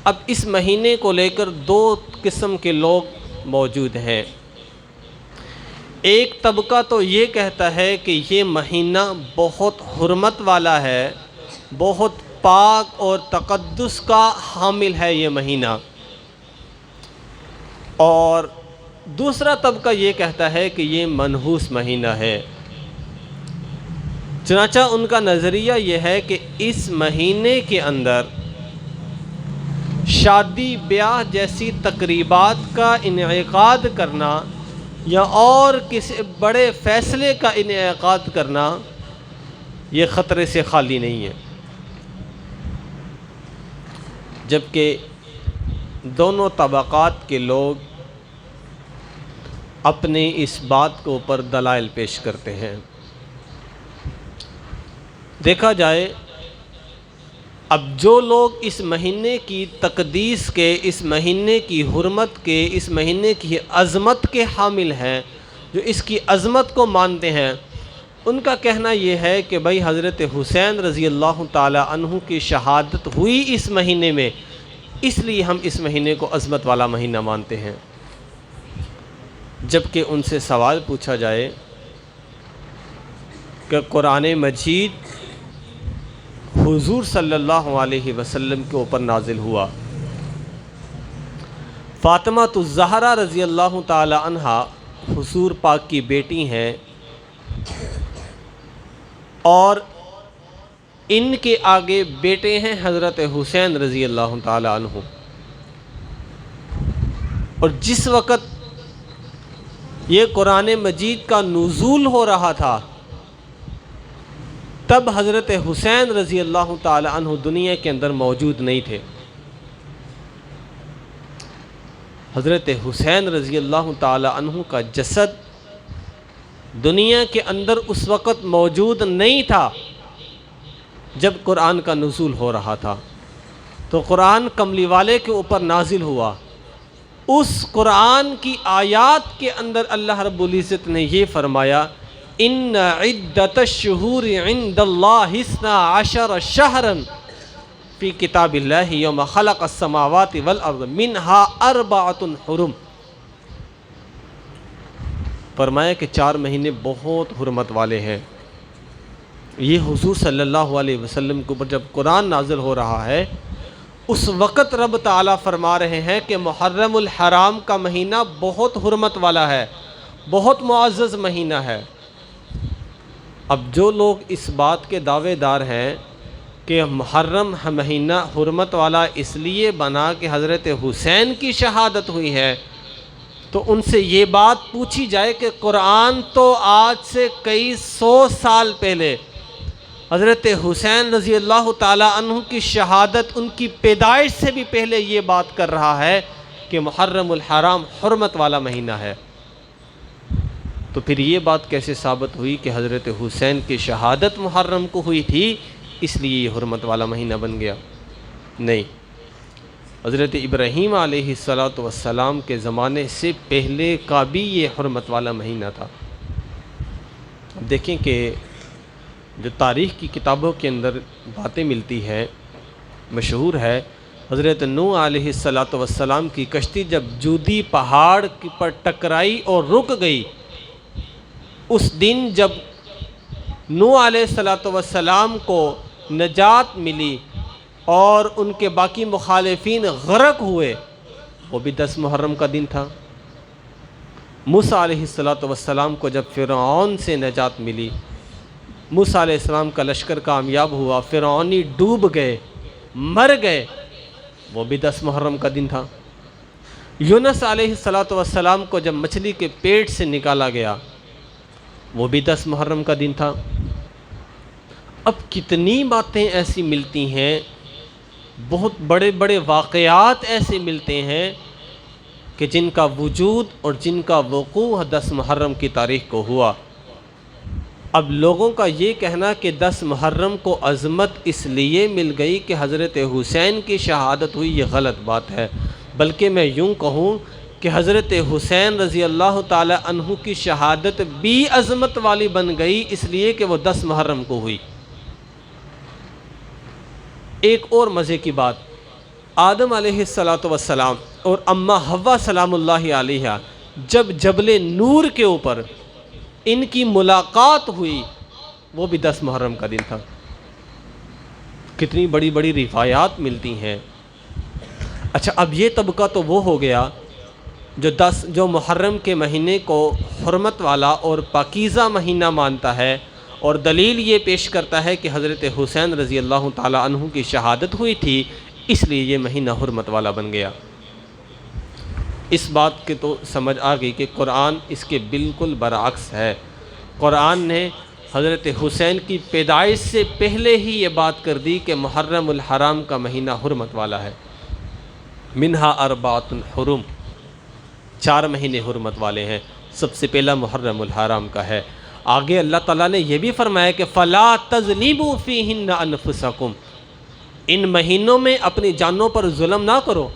اب اس مہینے کو لے کر دو قسم کے لوگ موجود ہیں۔ ایک طبقہ تو یہ کہتا ہے کہ یہ مہینہ بہت حرمت والا ہے، بہت پاک اور تقدس کا حامل ہے یہ مہینہ، اور دوسرا طبقہ یہ کہتا ہے کہ یہ منحوس مہینہ ہے۔ چنانچہ ان کا نظریہ یہ ہے کہ اس مہینے کے اندر شادی بیاہ جیسی تقریبات کا انعقاد کرنا یا اور کسی بڑے فیصلے کا انعقاد کرنا یہ خطرے سے خالی نہیں ہے، جبکہ دونوں طبقات کے لوگ اپنے اس بات کے اوپر دلائل پیش کرتے ہیں۔ دیکھا جائے، اب جو لوگ اس مہینے کی تقدیس کے، اس مہینے کی حرمت کے، اس مہینے کی عظمت کے حامل ہیں، جو اس کی عظمت کو مانتے ہیں، ان کا کہنا یہ ہے کہ بھئی حضرت حسین رضی اللہ تعالی عنہ کی شہادت ہوئی اس مہینے میں، اس لیے ہم اس مہینے کو عظمت والا مہینہ مانتے ہیں۔ جبکہ ان سے سوال پوچھا جائے کہ قرآن مجید حضور صلی اللہ علیہ وسلم کے اوپر نازل ہوا، فاطمہ الزہرا رضی اللہ تعالی عنہا حضور پاک کی بیٹی ہیں، اور ان کے آگے بیٹے ہیں حضرت حسین رضی اللہ تعالی عنہ، اور جس وقت یہ قرآن مجید کا نزول ہو رہا تھا تب حضرت حسین رضی اللہ تعالی عنہ دنیا کے اندر موجود نہیں تھے۔ حضرت حسین رضی اللہ تعالی عنہ کا جسد دنیا کے اندر اس وقت موجود نہیں تھا جب قرآن کا نزول ہو رہا تھا، تو قرآن کملی والے کے اوپر نازل ہوا۔ اس قرآن کی آیات کے اندر اللہ رب العزت نے یہ فرمایا، ان عدت الشہور عند اللہ 12 شہرا فی کتاب اللہ یوم خلق السماوات والارض منها 4 حرم۔ فرمایا کہ 4 مہینے بہت حرمت والے ہیں۔ یہ حضور صلی اللہ علیہ وسلم کے اوپر جب قرآن نازل ہو رہا ہے، اس وقت رب تعالیٰ فرما رہے ہیں کہ محرم الحرام کا مہینہ بہت حرمت والا ہے، بہت معزز مہینہ ہے۔ اب جو لوگ اس بات کے دعوے دار ہیں کہ محرم مہینہ حرمت والا اس لیے بنا کہ حضرت حسین کی شہادت ہوئی ہے، تو ان سے یہ بات پوچھی جائے کہ قرآن تو آج سے کئی 100 سال پہلے حضرت حسین رضی اللہ تعالیٰ عنہ کی شہادت، ان کی پیدائش سے بھی پہلے یہ بات کر رہا ہے کہ محرم الحرام حرمت والا مہینہ ہے، تو پھر یہ بات کیسے ثابت ہوئی کہ حضرت حسین کی شہادت محرم کو ہوئی تھی اس لیے یہ حرمت والا مہینہ بن گیا؟ نہیں، حضرت ابراہیم علیہ السلام کے زمانے سے پہلے کا بھی یہ حرمت والا مہینہ تھا۔ اب دیکھیں کہ جو تاریخ کی کتابوں کے اندر باتیں ملتی ہیں، مشہور ہے حضرت نوح علیہ السلام کی کشتی جب جودی پہاڑ پر ٹکرائی اور رک گئی، اس دن جب نوح علیہ السلام کو نجات ملی اور ان کے باقی مخالفین غرق ہوئے، وہ بھی 10 محرم کا دن تھا۔ موسیٰ علیہ السلام کو جب فرعون سے نجات ملی، موسیٰ علیہ السلام کا لشکر کامیاب ہوا، فرعونی ڈوب گئے، مر گئے، وہ بھی 10 محرم کا دن تھا۔ یونس علیہ السلام کو جب مچھلی کے پیٹ سے نکالا گیا، وہ بھی 10 محرم کا دن تھا۔ اب کتنی باتیں ایسی ملتی ہیں، بہت بڑے بڑے واقعات ایسے ملتے ہیں کہ جن کا وجود اور جن کا وقوع 10 محرم کی تاریخ کو ہوا۔ اب لوگوں کا یہ کہنا کہ 10 محرم کو عظمت اس لیے مل گئی کہ حضرت حسین کی شہادت ہوئی، یہ غلط بات ہے، بلکہ میں یوں کہوں کہ حضرت حسین رضی اللہ تعالی عنہ کی شہادت بھی عظمت والی بن گئی اس لیے کہ وہ 10 محرم کو ہوئی۔ ایک اور مزے کی بات، آدم علیہ السلام اور اماں حوا سلام اللہ علیہ جب جبل نور کے اوپر ان کی ملاقات ہوئی، وہ بھی 10 محرم کا دن تھا۔ کتنی بڑی بڑی روایات ملتی ہیں۔ اچھا، اب یہ طبقہ تو وہ ہو گیا جو محرم کے مہینے کو حرمت والا اور پاکیزہ مہینہ مانتا ہے، اور دلیل یہ پیش کرتا ہے کہ حضرت حسین رضی اللہ تعالیٰ عنہ کی شہادت ہوئی تھی، اس لیے یہ مہینہ حرمت والا بن گیا۔ اس بات کے تو سمجھ آ گئی کہ قرآن اس کے بالکل برعکس ہے۔ قرآن نے حضرت حسین کی پیدائش سے پہلے ہی یہ بات کر دی کہ محرم الحرام کا مہینہ حرمت والا ہے۔ منہا اربعۃ حرم، 4 مہینے حرمت والے ہیں، سب سے پہلا محرم الحرام کا ہے۔ آگے اللہ تعالیٰ نے یہ بھی فرمایا کہ فَلَا تَظْلِمُوا فِيهِنَّ أَنفُسَكُمْ، ان مہینوں میں اپنی جانوں پر ظلم نہ کرو۔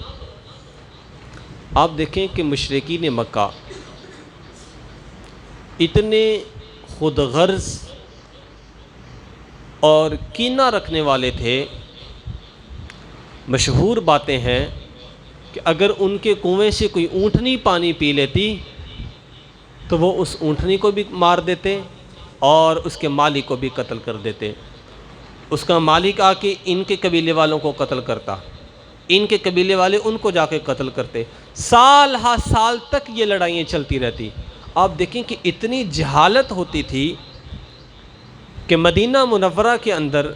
آپ دیکھیں کہ مشرکین مکہ اتنے خود غرض اور کینہ رکھنے والے تھے، مشہور باتیں ہیں کہ اگر ان کے کنویں سے کوئی اونٹنی پانی پی لیتی تو وہ اس اونٹنی کو بھی مار دیتے اور اس کے مالک کو بھی قتل کر دیتے۔ اس کا مالک آ کے ان کے قبیلے والوں کو قتل کرتا، ان کے قبیلے والے ان کو جا کے قتل کرتے، سال ہا سال تک یہ لڑائیاں چلتی رہتی۔ آپ دیکھیں کہ اتنی جہالت ہوتی تھی کہ مدینہ منورہ کے اندر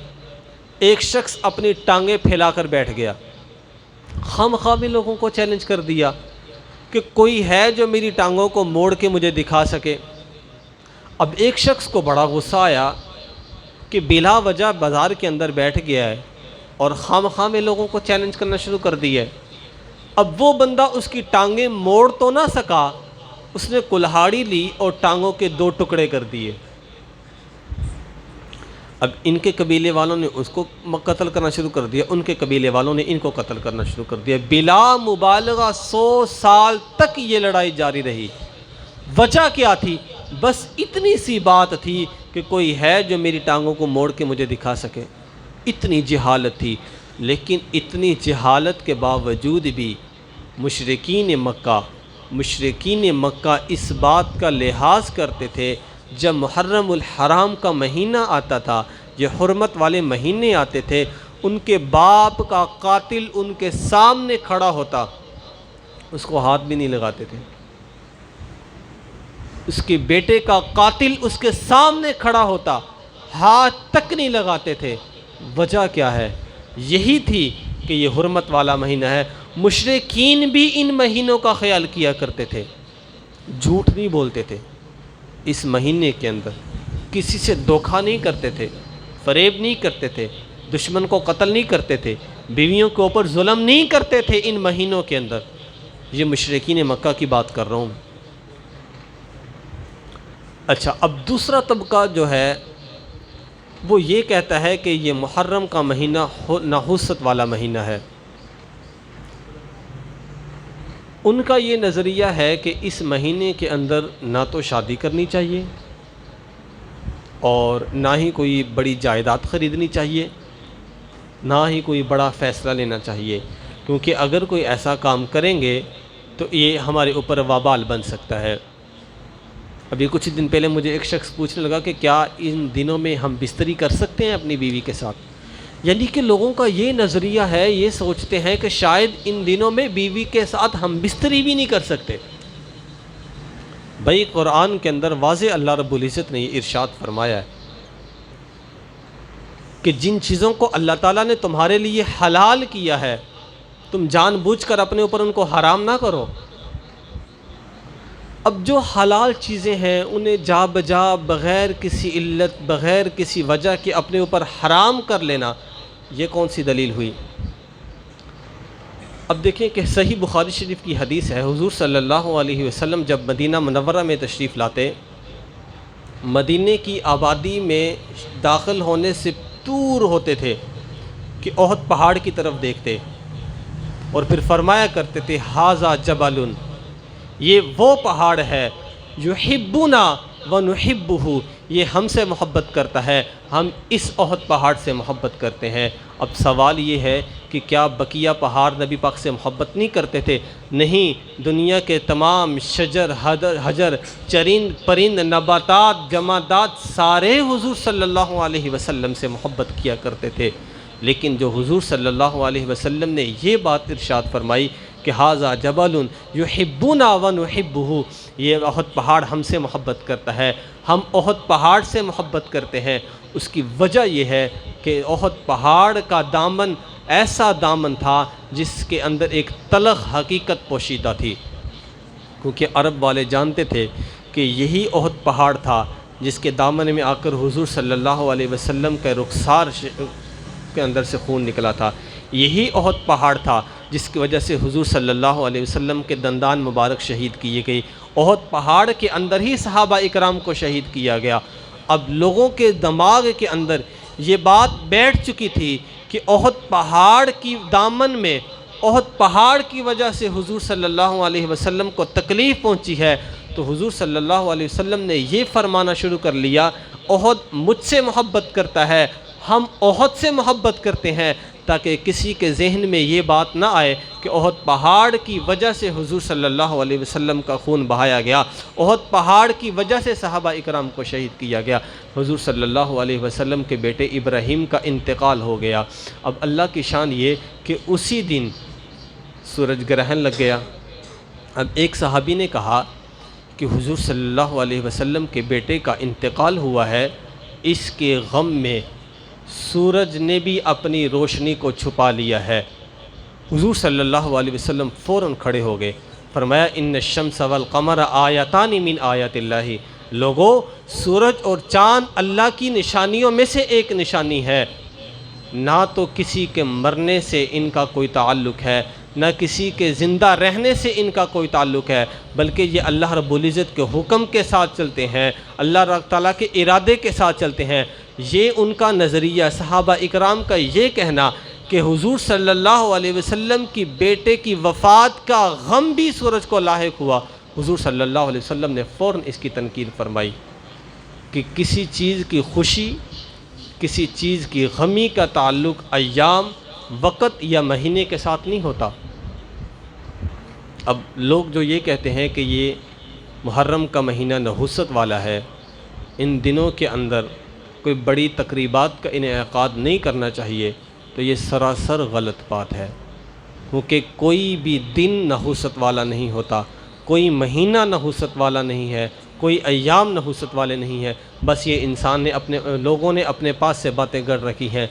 ایک شخص اپنی ٹانگیں پھیلا کر بیٹھ گیا، خواہ بھی لوگوں کو چیلنج کر دیا کہ کوئی ہے جو میری ٹانگوں کو موڑ کے مجھے دکھا سکے۔ اب ایک شخص کو بڑا غصہ آیا کہ بلا وجہ بازار کے اندر بیٹھ گیا ہے اور خواہ میں لوگوں کو چیلنج کرنا شروع کر دیا ہے۔ اب وہ بندہ اس کی ٹانگیں موڑ تو نہ سکا، اس نے کلہاڑی لی اور ٹانگوں کے 2 ٹکڑے کر دیے۔ اب ان کے قبیلے والوں نے اس کو قتل کرنا شروع کر دیا، ان کے قبیلے والوں نے ان کو قتل کرنا شروع کر دیا۔ بلا مبالغہ 100 سال تک یہ لڑائی جاری رہی۔ وجہ کیا تھی؟ بس اتنی سی بات تھی کہ کوئی ہے جو میری ٹانگوں کو موڑ کے مجھے دکھا سکے۔ اتنی جہالت تھی، لیکن اتنی جہالت کے باوجود بھی مشرکین مکہ اس بات کا لحاظ کرتے تھے جب محرم الحرام کا مہینہ آتا تھا، یہ حرمت والے مہینے آتے تھے، ان کے باپ کا قاتل ان کے سامنے کھڑا ہوتا، اس کو ہاتھ بھی نہیں لگاتے تھے۔ اس کے بیٹے کا قاتل اس کے سامنے کھڑا ہوتا، ہاتھ تک نہیں لگاتے تھے۔ وجہ کیا ہے؟ یہی تھی کہ یہ حرمت والا مہینہ ہے۔ مشرکین بھی ان مہینوں کا خیال کیا کرتے تھے، جھوٹ نہیں بولتے تھے، اس مہینے کے اندر کسی سے دھوکہ نہیں کرتے تھے، فریب نہیں کرتے تھے، دشمن کو قتل نہیں کرتے تھے، بیویوں کے اوپر ظلم نہیں کرتے تھے ان مہینوں کے اندر۔ یہ مشرکین مکہ کی بات کر رہا ہوں۔ اچھا، اب دوسرا طبقہ جو ہے وہ یہ کہتا ہے کہ یہ محرم کا مہینہ نحوست والا مہینہ ہے۔ ان کا یہ نظریہ ہے کہ اس مہینے کے اندر نہ تو شادی کرنی چاہیے اور نہ ہی کوئی بڑی جائیداد خریدنی چاہیے، نہ ہی کوئی بڑا فیصلہ لینا چاہیے، کیونکہ اگر کوئی ایسا کام کریں گے تو یہ ہمارے اوپر وبال بن سکتا ہے۔ ابھی کچھ دن پہلے مجھے ایک شخص پوچھنے لگا کہ کیا ان دنوں میں ہم بستری کر سکتے ہیں اپنی بیوی کے ساتھ؟ یعنی کہ لوگوں کا یہ نظریہ ہے، یہ سوچتے ہیں کہ شاید ان دنوں میں بیوی کے ساتھ ہم بستری بھی نہیں کر سکتے۔ بھائی قرآن کے اندر واضح اللہ رب العزت نے یہ ارشاد فرمایا ہے کہ جن چیزوں کو اللہ تعالیٰ نے تمہارے لیے حلال کیا ہے، تم جان بوجھ کر اپنے اوپر ان کو حرام نہ کرو۔ اب جو حلال چیزیں ہیں انہیں جا بجا بغیر کسی علت، بغیر کسی وجہ کے اپنے اوپر حرام کر لینا، یہ کون سی دلیل ہوئی؟ اب دیکھیں کہ صحیح بخاری شریف کی حدیث ہے، حضور صلی اللہ علیہ وسلم جب مدینہ منورہ میں تشریف لاتے، مدینے کی آبادی میں داخل ہونے سے دور ہوتے تھے کہ احد پہاڑ کی طرف دیکھتے اور پھر فرمایا کرتے تھے ھذا جبل، یہ وہ پہاڑ ہے یحبنا وَنُحِبُّهُ، یہ ہم سے محبت کرتا ہے، ہم اس احد پہاڑ سے محبت کرتے ہیں۔ اب سوال یہ ہے کہ کیا بقیہ پہاڑ نبی پاک سے محبت نہیں کرتے تھے؟ نہیں، دنیا کے تمام شجر، حجر، چرند پرند، نباتات، جمادات سارے حضور صلی اللہ علیہ وسلم سے محبت کیا کرتے تھے، لیکن جو حضور صلی اللہ علیہ وسلم نے یہ بات ارشاد فرمائی کہ ھذا جبل یحبنا ونحبہ، یہ احد پہاڑ ہم سے محبت کرتا ہے، ہم احد پہاڑ سے محبت کرتے ہیں، اس کی وجہ یہ ہے کہ احد پہاڑ کا دامن ایسا دامن تھا جس کے اندر ایک تلخ حقیقت پوشیدہ تھی، کیونکہ عرب والے جانتے تھے کہ یہی احد پہاڑ تھا جس کے دامن میں آ کر حضور صلی اللہ علیہ وسلم کے رخسار کے اندر سے خون نکلا تھا، یہی احد پہاڑ تھا جس کی وجہ سے حضور صلی اللہ علیہ وسلم کے دندان مبارک شہید کیے گئے، احد پہاڑ کے اندر ہی صحابہ اکرام کو شہید کیا گیا۔ اب لوگوں کے دماغ کے اندر یہ بات بیٹھ چکی تھی کہ احد پہاڑ کی دامن میں، احد پہاڑ کی وجہ سے حضور صلی اللہ علیہ وسلم کو تکلیف پہنچی ہے، تو حضور صلی اللہ علیہ وسلم نے یہ فرمانا شروع کر لیا، احد مجھ سے محبت کرتا ہے، ہم احد سے محبت کرتے ہیں، تاکہ کسی کے ذہن میں یہ بات نہ آئے کہ احد پہاڑ کی وجہ سے حضور صلی اللہ علیہ وسلم کا خون بہایا گیا، احد پہاڑ کی وجہ سے صحابہ اکرام کو شہید کیا گیا۔ حضور صلی اللہ علیہ وسلم کے بیٹے ابراہیم کا انتقال ہو گیا۔ اب اللہ کی شان یہ کہ اسی دن سورج گرہن لگ گیا۔ اب ایک صحابی نے کہا کہ حضور صلی اللہ علیہ وسلم کے بیٹے کا انتقال ہوا ہے، اس کے غم میں سورج نے بھی اپنی روشنی کو چھپا لیا ہے۔ حضور صلی اللہ علیہ وسلم فوراً کھڑے ہو گئے، فرمایا ان الشمس والقمر آیتان من آیات اللہ، لوگو سورج اور چاند اللہ کی نشانیوں میں سے ایک نشانی ہے، نہ تو کسی کے مرنے سے ان کا کوئی تعلق ہے، نہ کسی کے زندہ رہنے سے ان کا کوئی تعلق ہے، بلکہ یہ اللہ رب العزت کے حکم کے ساتھ چلتے ہیں، اللہ تعالیٰ کے ارادے کے ساتھ چلتے ہیں۔ یہ ان کا نظریہ، صحابہ اکرام کا یہ کہنا کہ حضور صلی اللہ علیہ وسلم کی بیٹے کی وفات کا غم بھی سورج کو لاحق ہوا، حضور صلی اللہ علیہ وسلم نے فوراً اس کی تنقید فرمائی کہ کسی چیز کی خوشی، کسی چیز کی غمی کا تعلق ایام، وقت یا مہینے کے ساتھ نہیں ہوتا۔ اب لوگ جو یہ کہتے ہیں کہ یہ محرم کا مہینہ نحوست والا ہے، ان دنوں کے اندر کوئی بڑی تقریبات کا انعقاد نہیں کرنا چاہیے، تو یہ سراسر غلط بات ہے، کیونکہ کوئی بھی دن نحوست والا نہیں ہوتا، کوئی مہینہ نحوست والا نہیں ہے، کوئی ایام نحوست والے نہیں ہیں، بس یہ انسان نے لوگوں نے اپنے پاس سے باتیں گڑھ رکھی ہیں۔